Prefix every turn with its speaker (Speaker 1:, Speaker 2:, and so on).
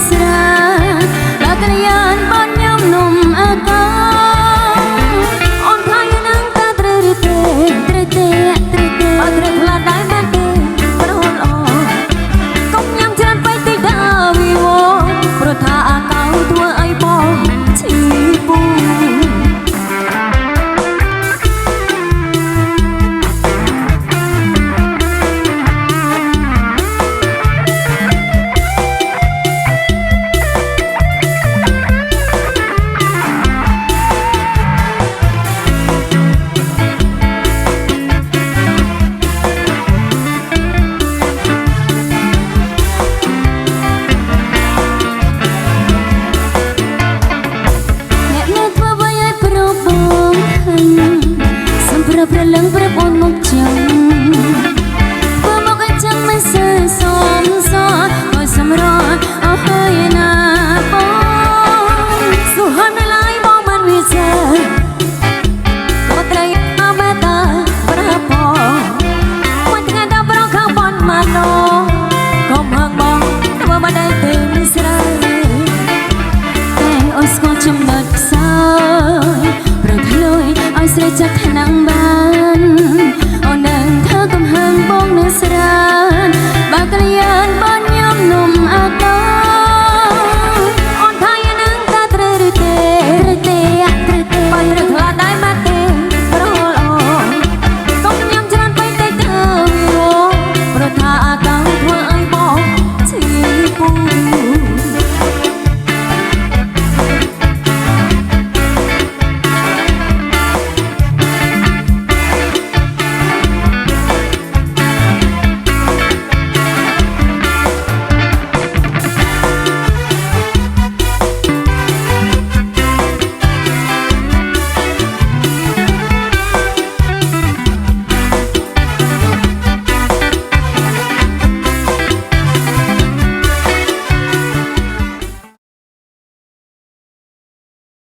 Speaker 1: ស្រាបើកល្យានបនញោមនំអាកាអូនថាយ៉ាងនឹងតែត្រូវឬទេត្រូវទេត្រូវទេអត់ត្រូវផ្លាត់ដែរមែនទេប្រហូតអកុំញ៉ាំច្រើនពេកតិចដល់វីវព្រោះថាអាកៅធ្វើឲ្យបងឈឺពូប្រលឹងប្រពន្ធមកចាំធ្វើមកឲ្យចាំមិនសើសំសឲ្យសម្រត់អស់ហើយណាបងសុខហើយមិនឡាយបងមិនវិចារក៏ត្រូវអមតាប្រពមិនថ្ងៃដល់ប្រខាងបនមកណូកុំហឹងបងធ្វើមិនได้ទៅស្រាយតែអូនស្គាល់ចំណុចខ្សោយប្រងភ្លុយឲ្យស្រីចាក់ថ្នាំងបានអូននឹងធ្វើកំហឹងបងនៅស្រានបើកល្យានបនញោមនំអាកាអូនថាយ៉ាងនឹងតែត្រូវឬទេត្រូវទេត្រូវទេបើត្រូវខ្លាចដែរមែនទេប្រហូតអូកុំញ៉ាំច្រើនពេកតិចទៅវីវព្រោះថាអាកៅធ្វើឲ្យបងឈឺពូ